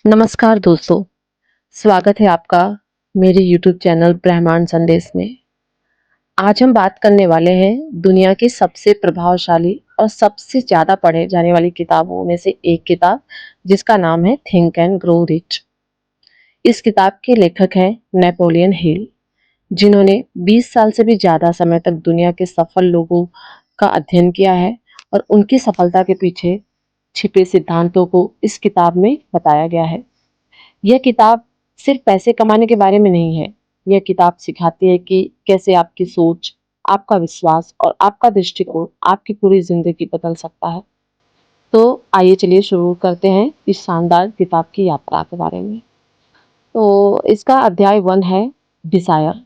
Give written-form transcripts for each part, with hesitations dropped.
नमस्कार दोस्तों, स्वागत है आपका मेरे YouTube चैनल ब्रह्मांड संदेश में। आज हम बात करने वाले हैं दुनिया की सबसे प्रभावशाली और सबसे ज़्यादा पढ़े जाने वाली किताबों में से एक किताब जिसका नाम है थिंक एंड ग्रो रिच। इस किताब के लेखक हैं नेपोलियन हिल, जिन्होंने 20 साल से भी ज़्यादा समय तक दुनिया के सफल लोगों का अध्ययन किया है और उनकी सफलता के पीछे छिपे सिद्धांतों को इस किताब में बताया गया है। यह किताब सिर्फ पैसे कमाने के बारे में नहीं है। यह किताब सिखाती है कि कैसे आपकी सोच, आपका विश्वास और आपका दृष्टिकोण आपकी पूरी जिंदगी बदल सकता है। तो आइए चलिए शुरू करते हैं इस शानदार किताब की यात्रा के बारे में। तो इसका अध्याय 1 है डिजायर।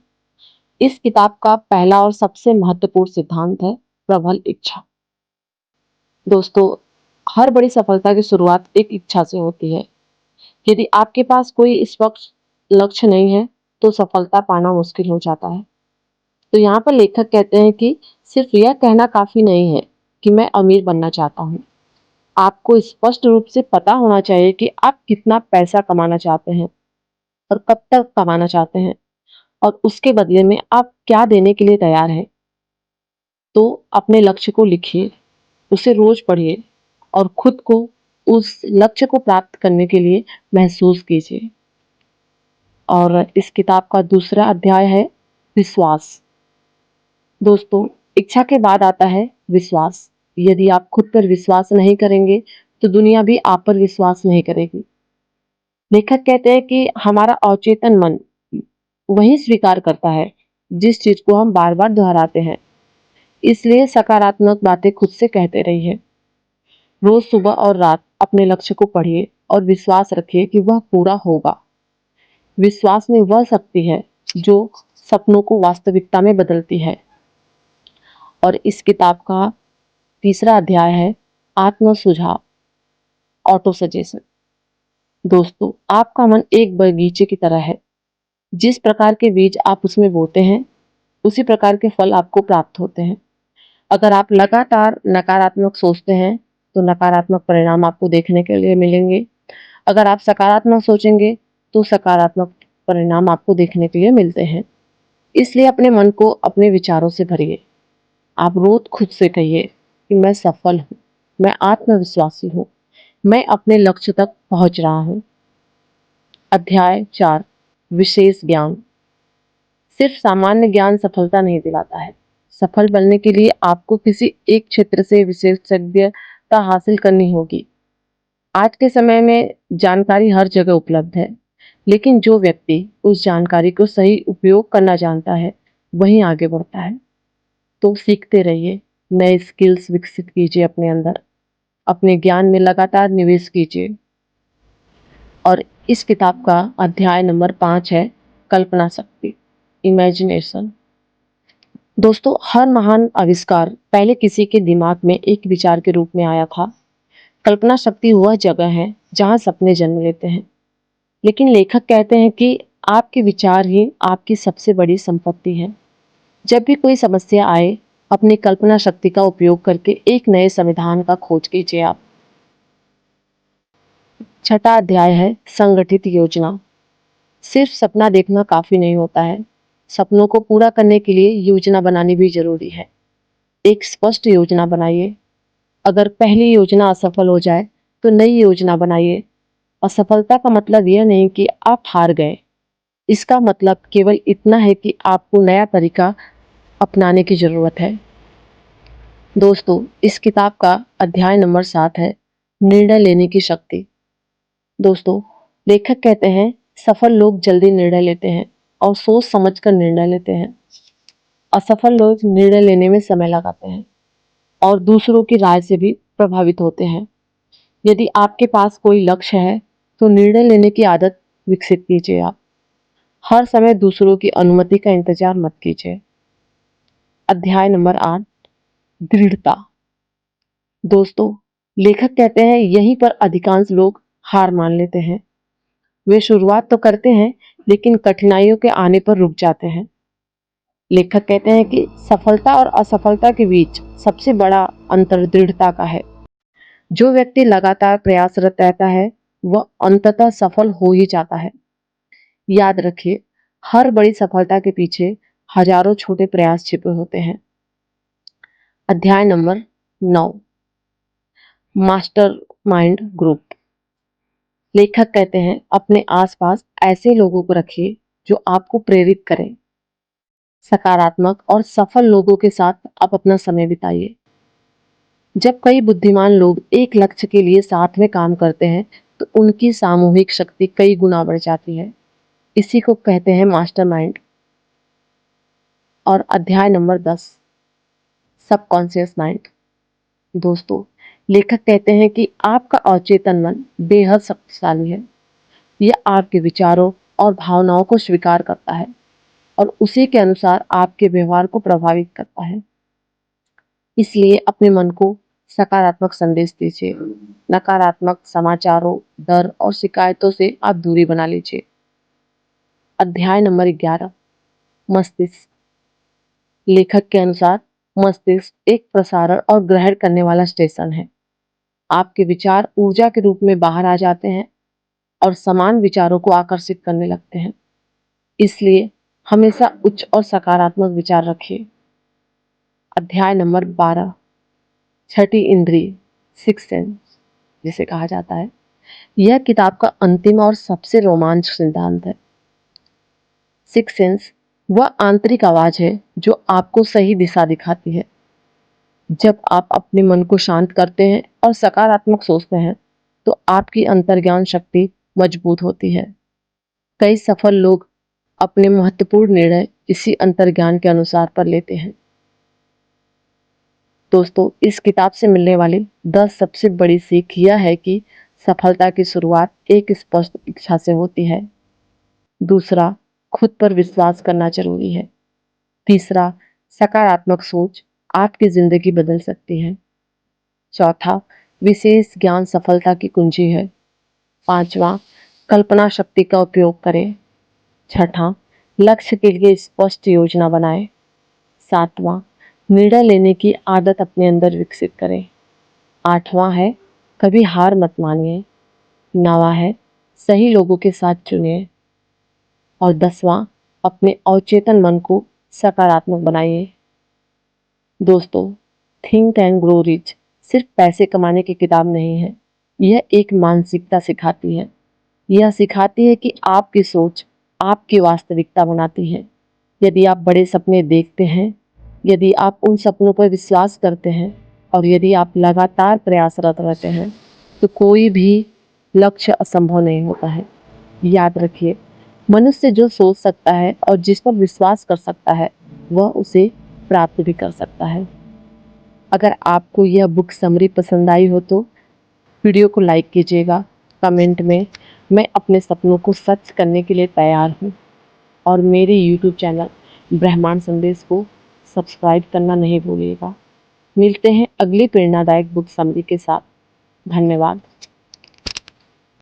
इस किताब का पहला और सबसे महत्वपूर्ण सिद्धांत है प्रबल इच्छा। दोस्तों, हर बड़ी सफलता की शुरुआत एक इच्छा से होती है। यदि आपके पास कोई स्पष्ट लक्ष्य नहीं है तो सफलता पाना मुश्किल हो जाता है। तो यहाँ पर लेखक कहते हैं कि सिर्फ यह कहना काफी नहीं है कि मैं अमीर बनना चाहता हूँ। आपको स्पष्ट रूप से पता होना चाहिए कि आप कितना पैसा कमाना चाहते हैं और कब तक कमाना चाहते हैं और उसके बदले में आप क्या देने के लिए तैयार हैं। तो अपने लक्ष्य को लिखिए, उसे रोज पढ़िए और खुद को उस लक्ष्य को प्राप्त करने के लिए महसूस कीजिए। और इस किताब का दूसरा अध्याय है विश्वास। दोस्तों, इच्छा के बाद आता है विश्वास। यदि आप खुद पर विश्वास नहीं करेंगे तो दुनिया भी आप पर विश्वास नहीं करेगी। लेखक कहते हैं कि हमारा अवचेतन मन वही स्वीकार करता है जिस चीज को हम बार बार दोहराते हैं। इसलिए सकारात्मक बातें खुद से कहते रहिए। रोज सुबह और रात अपने लक्ष्य को पढ़िए और विश्वास रखिए कि वह पूरा होगा। विश्वास में वह शक्ति है जो सपनों को वास्तविकता में बदलती है। और इस किताब का तीसरा अध्याय है आत्म सुझाव, ऑटो सजेशन। दोस्तों, आपका मन एक बगीचे की तरह है। जिस प्रकार के बीज आप उसमें बोते हैं उसी प्रकार के फल आपको प्राप्त होते हैं। अगर आप लगातार नकारात्मक सोचते हैं तो नकारात्मक परिणाम आपको देखने के लिए मिलेंगे। अगर आप सकारात्मक सोचेंगे तो सकारात्मक परिणाम आपको देखने के लिए मिलते हैं। इसलिए अपने मन को अपने विचारों से भरिए। आप रोज खुद से कहिए कि मैं सफल हूँ, मैं आत्मविश्वासी हूँ, मैं अपने लक्ष्य तक पहुंच रहा हूँ। अध्याय 4 विशेष ज्ञान। सिर्फ सामान्य ज्ञान सफलता नहीं दिलाता है। सफल बनने के लिए आपको किसी एक क्षेत्र से विशेषज्ञता हासिल करनी होगी। आज के समय में जानकारी हर जगह उपलब्ध है, लेकिन जो व्यक्ति उस जानकारी को सही उपयोग करना जानता है वही आगे बढ़ता है। तो सीखते रहिए, नए स्किल्स विकसित कीजिए अपने अंदर, अपने ज्ञान में लगातार निवेश कीजिए। और इस किताब का अध्याय नंबर 5 है कल्पना शक्ति, इमेजिनेशन। दोस्तों, हर महान आविष्कार पहले किसी के दिमाग में एक विचार के रूप में आया था। कल्पना शक्ति वह जगह है जहां सपने जन्म लेते हैं। लेकिन लेखक कहते हैं कि आपके विचार ही आपकी सबसे बड़ी संपत्ति है। जब भी कोई समस्या आए, अपनी कल्पना शक्ति का उपयोग करके एक नए समाधान का खोज कीजिए आप। छठा अध्याय है संगठित योजना। सिर्फ सपना देखना काफी नहीं होता है, सपनों को पूरा करने के लिए योजना बनानी भी जरूरी है। एक स्पष्ट योजना बनाइए। अगर पहली योजना असफल हो जाए तो नई योजना बनाइए। असफलता का मतलब यह नहीं कि आप हार गए, इसका मतलब केवल इतना है कि आपको नया तरीका अपनाने की जरूरत है। दोस्तों, इस किताब का अध्याय नंबर 7 है निर्णय लेने की शक्ति। दोस्तों, लेखक कहते हैं सफल लोग जल्दी निर्णय लेते हैं और सोच समझकर निर्णय लेते हैं। असफल लोग निर्णय लेने में समय लगाते हैं और दूसरों की राय से भी प्रभावित होते हैं। यदि आपके पास कोई लक्ष्य है तो निर्णय लेने की आदत विकसित कीजिए आप। हर समय दूसरों की अनुमति का इंतजार मत कीजिए। अध्याय नंबर 8 दृढ़ता। दोस्तों, लेखक कहते हैं यहीं पर अधिकांश लोग हार मान लेते हैं। वे शुरुआत तो करते हैं लेकिन कठिनाइयों के आने पर रुक जाते हैं। लेखक कहते हैं कि सफलता और असफलता के बीच सबसे बड़ा अंतर दृढ़ता का है। जो व्यक्ति लगातार प्रयासरत रहता है वह अंततः सफल हो ही जाता है। याद रखिए, हर बड़ी सफलता के पीछे हजारों छोटे प्रयास छिपे होते हैं। अध्याय नंबर 9, मास्टरमाइंड ग्रुप। लेखक कहते हैं, अपने आसपास ऐसे लोगों को रखिए जो आपको प्रेरित करें। सकारात्मक और सफल लोगों के साथ आप अपना समय बिताइए। जब कई बुद्धिमान लोग एक लक्ष्य के लिए साथ में काम करते हैं तो उनकी सामूहिक शक्ति कई गुना बढ़ जाती है। इसी को कहते हैं मास्टरमाइंड। और अध्याय नंबर 10, सबकॉन्शियस माइंड। दोस्तों, लेखक कहते हैं कि आपका अवचेतन मन बेहद शक्तिशाली है। यह आपके विचारों और भावनाओं को स्वीकार करता है और उसी के अनुसार आपके व्यवहार को प्रभावित करता है। इसलिए अपने मन को सकारात्मक संदेश दीजिए। नकारात्मक समाचारों, डर और शिकायतों से आप दूरी बना लीजिए। अध्याय नंबर 11, मस्तिष्क। लेखक के अनुसार मस्तिष्क एक प्रसारण और ग्रहण करने वाला स्टेशन है। आपके विचार ऊर्जा के रूप में बाहर आ जाते हैं और समान विचारों को आकर्षित करने लगते हैं। इसलिए हमेशा उच्च और सकारात्मक विचार रखिए। अध्याय नंबर 12, छठी इंद्रिय, सिक्स सेंस जिसे कहा जाता है। यह किताब का अंतिम और सबसे रोमांच सिद्धांत है। सिक्स सेंस वह आंतरिक आवाज है जो आपको सही दिशा दिखाती है। जब आप अपने मन को शांत करते हैं और सकारात्मक सोचते हैं तो आपकी अंतर्ज्ञान शक्ति मजबूत होती है। कई सफल लोग अपने महत्वपूर्ण निर्णय इसी अंतर्ज्ञान के अनुसार पर लेते हैं। दोस्तों, इस किताब से मिलने वाली 10 सबसे बड़ी सीख यह है कि सफलता की शुरुआत एक स्पष्ट इच्छा से होती है। दूसरा, खुद पर विश्वास करना जरूरी है। तीसरा, सकारात्मक सोच आपकी जिंदगी बदल सकती है। चौथा, विशेष ज्ञान सफलता की कुंजी है। पांचवा, कल्पना शक्ति का उपयोग करें। छठा, लक्ष्य के लिए स्पष्ट योजना बनाएं। सातवां, निर्णय लेने की आदत अपने अंदर विकसित करें। आठवां है, कभी हार मत मानिए। नवा है, सही लोगों के साथ चुनिए। और 10वां, अपने अवचेतन मन को सकारात्मक बनाइए। दोस्तों, थिंक एंड ग्रो रिच सिर्फ पैसे कमाने की किताब नहीं है। यह एक मानसिकता सिखाती है। यह सिखाती है कि आपकी सोच आपकी वास्तविकता बनाती है। यदि आप बड़े सपने देखते हैं, यदि आप उन सपनों पर विश्वास करते हैं और यदि आप लगातार प्रयासरत रहते हैं तो कोई भी लक्ष्य असंभव नहीं होता है। याद रखिए, मनुष्य जो सोच सकता है और जिस पर विश्वास कर सकता है वह उसे प्राप्त भी कर सकता है। अगर आपको यह बुक समरी पसंद आई हो तो वीडियो को लाइक कीजिएगा। कमेंट में मैं अपने सपनों को सच करने के लिए तैयार हूँ और मेरे YouTube चैनल ब्रह्मांड संदेश को सब्सक्राइब करना नहीं भूलिएगा। मिलते हैं अगली प्रेरणादायक बुक समरी के साथ। धन्यवाद।